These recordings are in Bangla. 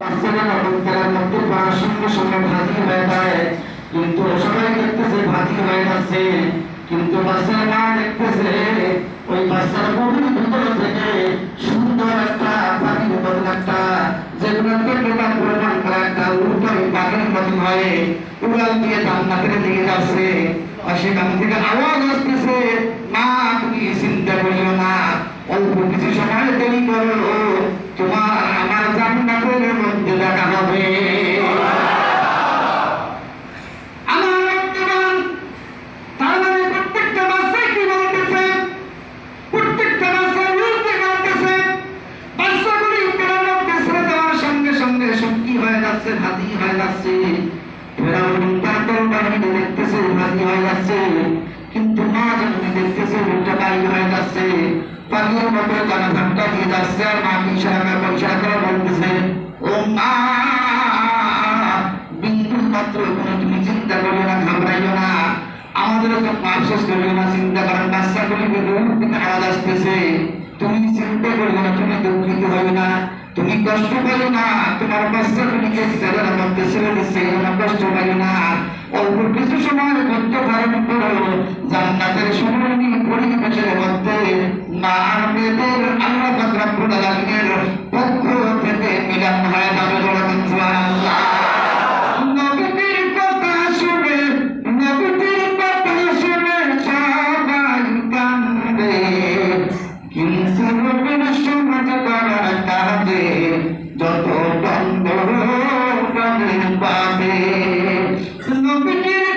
বাচ্চারা নতুন খেলার মধ্যে পড়ার সঙ্গে সঙ্গে ভাতি হয়ে যায়, কিন্তু সবাই দেখতেছে ভাতি হয়ে যাচ্ছে, কিন্তু বাচ্চার মা দেখতেছে ওই বাচ্চার গভীর ভিতর থেকে সুন্দর একটা পাখির মতন একটা যেগুলোকে প্রকাশ প্রমাণ করা একটা উল্টাই পাখির মতন হয় উড়াল দিয়ে জান্নাতের দিকে যাচ্ছে। আর সেখান থেকে আওয়াজ আসতেছে, মা তুমি চিন্তা করিও না, অল্প কিছু সময় দেরি করো, তোমার আমার জান্নাতের মধ্যে দেখা হবে। কিন্তু মা যখন দেখতেছে উল্টা বাইরে হয়ে যাচ্ছে, পাখির মতো তারা ধাক্কা দিয়ে যাচ্ছে, আর মা ইশারা করে বলতেছে, ও মা বিন্দু মাত্র কোনো তুমি চিন্তা করিও না, ঘাবড়াইও না, আমাদেরও তো আফসোস করিও না, চিন্তা করেন বাচ্চাগুলিকে দূর থেকে আওয়াজ আসতেছে, তুমি চিন্তা করিও না, তুমি দুঃখিত হইও না, তুমি কষ্ট পাইও না, তোমার বাচ্চাগুলিকে ছেলেরা মধ্যে ছেড়ে দিচ্ছে কষ্ট পাইও না, অল্প কিছু সময় ধৈর্য ধারণ করো, জান্নাতের সুন্দরী পরিবেশের মধ্যে মা আর মেয়েদের আল্লাহ পাক রব্বুল আলামিনের পক্ষ থেকে মিলন হয়ে যাবে। বলেন সুবহানাল্লাহ। নবীর কথা শুনে সবাই কান্দে, কিন্তু নবীর সমাজ করার কাজে যত দ্বন্দ্ব পাবে। নবীর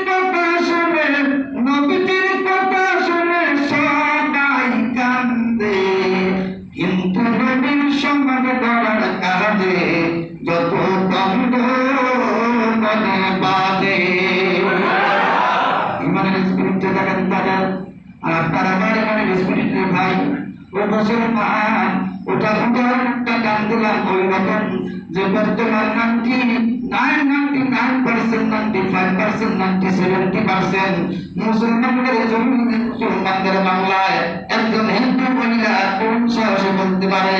কথা শুনে সবাই কান্দে, কিন্তু নবীর সমাজ করার কাজে যত দ্বন্দ্ব বাদে। ইমানের স্পিরিটটা দেখেন তাদের, আর আপনার আমার ইমানের স্পিরিট ভাই ওই মুসলমান ওটা উদাহরণটা দান দিলাম ওই রকম যে বর্তমান 99%, মুসলমানদের জমিনে মুসলমানদের বাংলায় একজন হিন্দু মহিলা কোন সাহসে বলতে পারে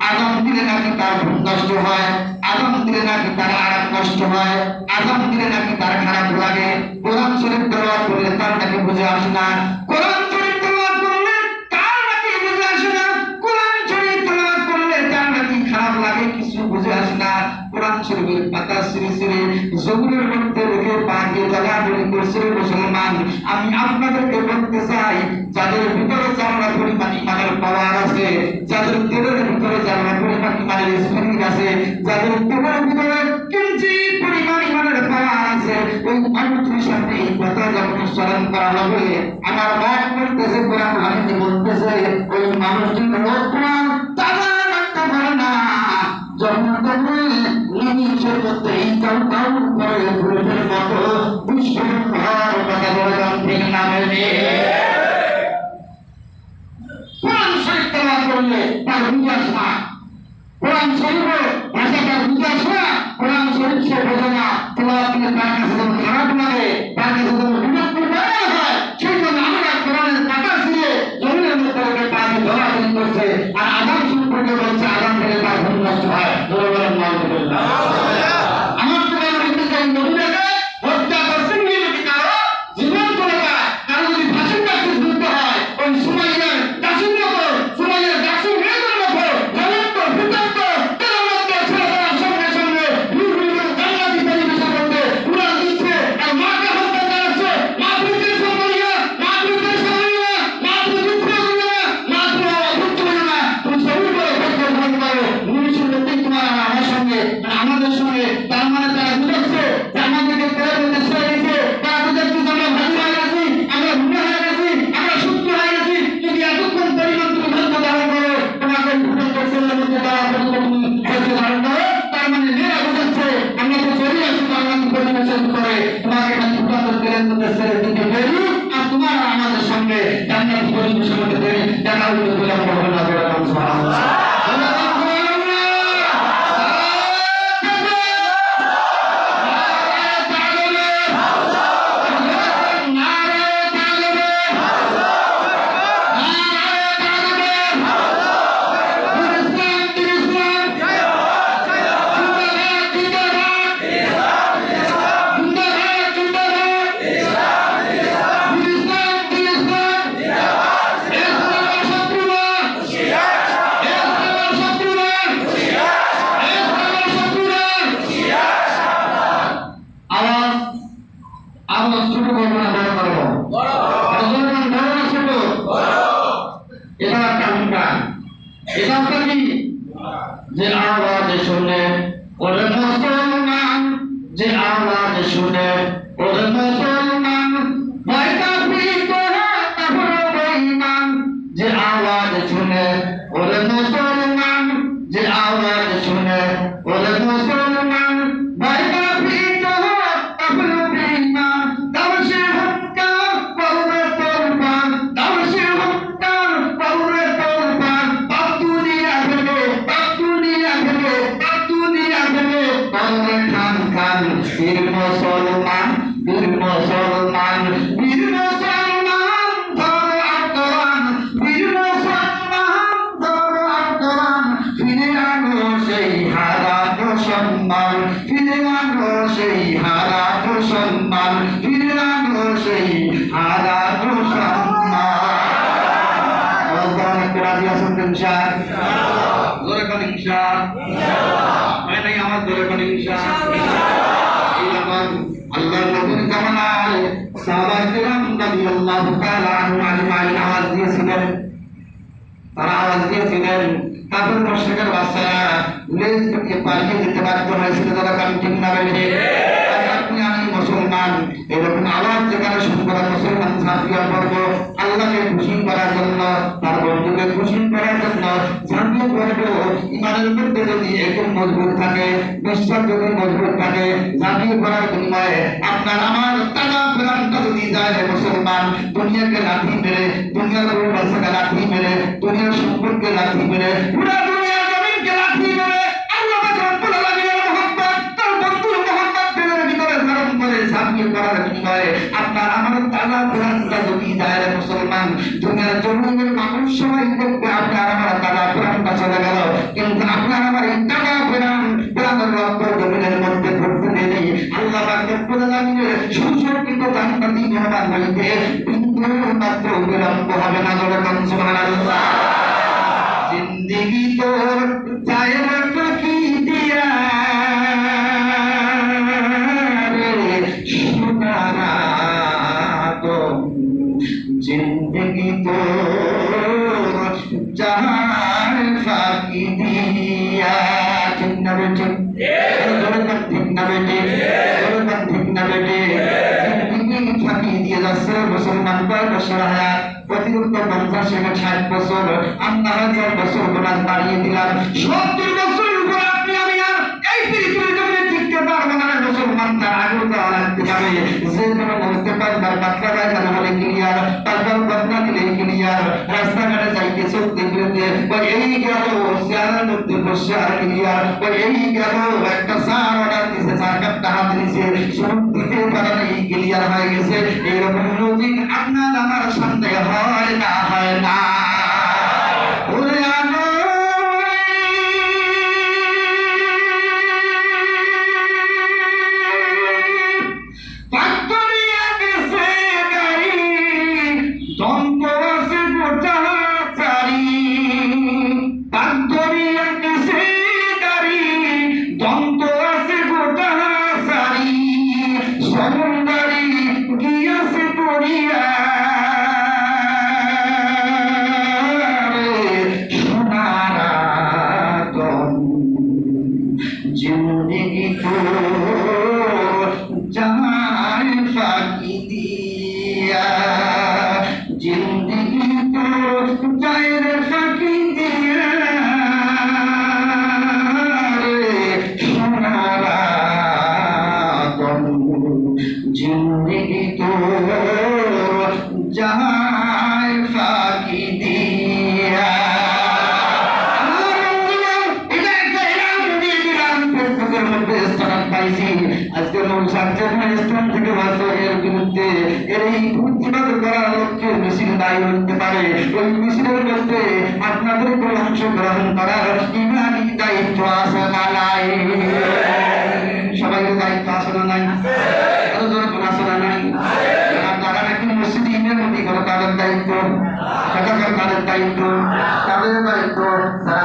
আগাম দিলে নাকি তার ঘুম নষ্ট হয়, আগাম দিলে নাকি তার আরাম নষ্ট হয়, আগাম দিলে নাকি তার খারাপ লাগে, কোরআন শরীফ তেলাওয়াত করলে তার নাকি বুঝে আসে না, কোরআন শরীফ তেলাওয়াত করলে তার নাকি বুঝে আসে না, কোরআন শরীফ তেলাওয়াত করলে তার নাকি খারাপ লাগে, কিছু বুঝে আসে না। কোরআন শরীফের পাতা ছিঁড়ে ছিঁড়ে জমিনের মধ্যে রেখে পা দিয়ে জ্বালাবলি করছে মুসলমান। আমি আপনাদেরকে বলতে চাই, যাদের ভিতরে জানা পরিমাণ ইমানের পাওয়ার আছে, যাদের দেহের ভিতরে জানা পরিমাণ ইমানের স্পিরিট আছে, যাদের দেহের ভিতরে কিঞ্চিত পরিমাণ ইমানের পাওয়ার আছে, ওই মানুষটির সামনে এই কথা যখন স্মরণ করা হবে, আমার মন বলতেছে, কোরআন হাদিসে বলতেছে, ওই মানুষটির রোগ তারা রাখতে পারে না। যখন তখন নিমিষের মধ্যে এই কাউ কাউ করে ভুলের মতো বিশ্বভার কথা বললাম ঠিক নামে কোরআন শরীফ তেলাওয়াত করলে তার বুঝে আসে না, কোরআন শরীফ ভাষা তার বুঝে আসে না, কোরআন শরীফ সে বোঝে না, তেলাওয়াত করলে তার কাছে যেমন খারাপ লাগে, তার কাছে যেমন বিরক্তির কারণ হয়, সেই জন্য আমরা কোরআনের পাতা ছিঁড়ে জমিনের মধ্যে রেখে পানি ধরাধরি করছে, আর আযান শুরু করতে বলছে, আযান থেকে তার ঘুম নষ্ট হয়। আমার তো বলতে চাই, নবীকে হত্যা করছেন যদি কারো জীবন চলে যায়, কারো যদি ফাঁসির কাছে ঝুলতে হয়, ওই সুমাইয়ার দাসীর মতো, সুমাইয়ার দাসী মেয়েদের মতো হেমন্ত বিতর্ক তার মধ্যে ছেড়ে দেওয়ার সঙ্গে সঙ্গে নির্বিঘ্ন জান্নাতি পরিবেশের মধ্যে উড়াল দিচ্ছে, আর মাকে হত্যা করাচ্ছে, মা পুত্রের সম্মানিয়া, মা পুত্রের সম্মানিয়া, মা পুত্র দুঃখ দিবে না, মা পুত্র অভুক্ত হইবে না, তুমি সবই করে হত্যা গ্রহণ করো, নিমিষের মধ্যেই তোমার আমার সঙ্গে আমাদের সঙ্গে। তার মানে তারা বুঝাচ্ছে যে আমাদেরকে তেরে বলতে ছেড়ে দিচ্ছে, তারা বুঝাচ্ছে যে আমরা ভালো হয়ে গেছি, আমরা ভুলে হয়ে গেছি, আমরা সুস্থ হয়ে গেছি, যদি এতক্ষণ পরিমাণ তুমি ধৈর্য ধারণ করো, তোমাকে ভুলের ছেলের মধ্যে তারা পর্যন্ত তুমি ধৈর্য ধারণ করো, তার মানে মেয়েরা বুঝাচ্ছে আমরা তো চলে আসি জান্নাতি পরিবেশের করে, তোমাকে নাকি ভুলাদের তেলের মধ্যে ছেড়ে দিতে পারি, আর তোমার আমাদের সঙ্গে জান্নাতি পরিবেশের মধ্যে দেখা হইতে বলে আমরা হবে না। সুবহানাল্লাহ। ওরে মুসলমান যে আওয়াজ শুনে, ওরে মুসলমান ভয় কাঁপিত তাহলে বেঈমান যে আওয়াজ শুনে, ওরে মুসলমান যে আওয়াজ শুনে, ওরে মুসলমান ভয় কাঁপিত তাহলে বেঈমান। দাওসে হুঙ্কার পৌরে তোলপান, দাওসে হুঙ্কার পৌরে তোলপান, পাপ দুনিয়া ভেবে, পাপ দুনিয়া ভেবে, পাপ দুনিয়া ভেবে পৌরে খান খান। বীর মুসলমান, বীর মুসলমান, বীর মুসলমান ধরো আর কোরআন, বীর মুসলমান ধরো আর কোরআন। ফিরে আনো সেই হারানো সম্মান, ফিরে আনো সেই হারানো সম্মান, ফিরে আনো সেই হারানো সম্মান। আল্লাহ রাজি আছেন তো ইনশাআল্লাহ? জোরে বলেন ইনশাআল্লাহ। হয় নাই আমার জোরে বলেন ইনশাআল্লাহ। আল্লাহর নবীর জামানায় সাহাবায়ে কিরাম রাদিয়াল্লাহু তাআলা আনহুম আজমাইন আওয়াজ দিয়েছিলেন, তারা আওয়াজ দিয়েছিলেন। কাফের মুশরিকের বাচ্চারা লেজ থেকে পালিয়ে যেতে বাধ্য হয়েছিল। তারা কান ঠিক না বেশি আপনি আমি মুসলমান, এরকম আওয়াজ যেখানে শুনবো মুসলমান ঝাঁপিয়ে পড়বো আল্লাহকে খুশি করার জন্য, তার বন্ধুকে খুশি করার জন্য ঝাঁপিয়ে পড়বো। ইমানের মধ্যে যদি একদম মজবুত থাকে, বিশ্বাস যদি মজবুত থাকে, ঝাঁপিয়ে পড়ার বিনিময়ে আপনার আমার তাজা প্রাণটা যদি যায় মুসলমান, দুনিয়াকে লাঠি মেরে, দুনিয়ার উপর বাচ্চাকে লাঠি মেরে, দুনিয়ার সম্পর্কে লাঠি মেরে, পুরা দুনিয়ার জমিনকে লাঠি মেরে আল্লাহ রাব্বুল আলামিনের মহব্বত, তার বন্ধুর মহব্বত দিলের ভিতরে ধারণ করে ঝাঁপিয়ে পড়ার বিনিময়ে আপনার আমার তাজা প্রাণটা যদি যায় মুসলমান, দুনিয়ার জমিনের মানুষ সবাই দেখবে আপনার আমার তাজা প্রাণটা চলে গেল, কিন্তু আপনার আমার এই তাজা প্রাণ প্রাণের রক্ত জমিনের মধ্যে ঘুরতে দেয়নি। আল্লাহ রাব্বুল আলামিনের সুসজ্জিত জান্নাতি মেহমান হইতে বিন্দু মাত্র বিলম্ব হবে না। বলে সুবহানাল্লাহ। জিন্দেগি তোর যায় ফাঁকি দিয়া রে সোনার আদম, জিন্দেগি তোর যায় ফাঁকি দিয়া। ঠিক না বেটে? ঠিক না বেটে? ঠিক না বেটে? জিন্দেগি ফাঁকি দিয়ে যাচ্ছে মুসলমান। কয় বছর হায়াত? অতিরিক্ত 50 থেকে 60 বছর। আমরা 1000 বছর গোলাম বাড়িয়ে দিলাম। 70 বছর উপর আপনি আমি আর এই পৃথিবীর জমিনে টিকতে পারবো না মুসলমান। তার আগে দেওয়া লাগতে যাবে। যে কোনো বলতে পারবার বাচ্চা বাচ্চা হলে ক্লিয়ার, তারপর বদনা দিলে ক্লিয়ার, রাস্তাঘাটে যাইতে চলতে ফিরতে এই গেল চেয়ারের মধ্যে বসে আর ক্লিয়ার, এই গেল একটা চার অর্ডার দিছে, চার কাপটা হাতে নিছে, শুরু দিতে পারে এই ক্লিয়ার হয়ে গেছে। এরকম নদী আপনার আমার সামনে হয় না, হয় না। ওরে আনো পাক্করিয়া গেছে গাড়ি, দ্বন্দ্ব আছে গোটা চারি। পাক্করিয়া গেছে গাড়ি, দ্বন্দ্ব আছে গোটা চারি। সমুন্দারি গিয়াছে পড়িয়া সোনার আদম, জিন্দেগি তোর যায় ফাঁকি দিয়া, জিন্দেগি তোর যায় রে ফাঁকি দিয়া রে সোনার আদম, জিন্দেগি তোর যায় ফাঁকি দিয়া। আজকে স্থান থেকে এর বিরুদ্ধে এর এই প্রতিবাদ করার লক্ষ্যে মিছিল দায়ী হতে পারে। ওই মিছিলের মধ্যে আপনাদের অংশগ্রহণ করার ইমানি দায়িত্ব আছে না নাই? সবাইকে দায়িত্ব আছে না নাই? আছে না নাই? তারা নাকি মসজিদ ইমামতি করে, তাদের দায়িত্ব, তাদের দায়িত্ব, তাদের দায়িত্ব, তারা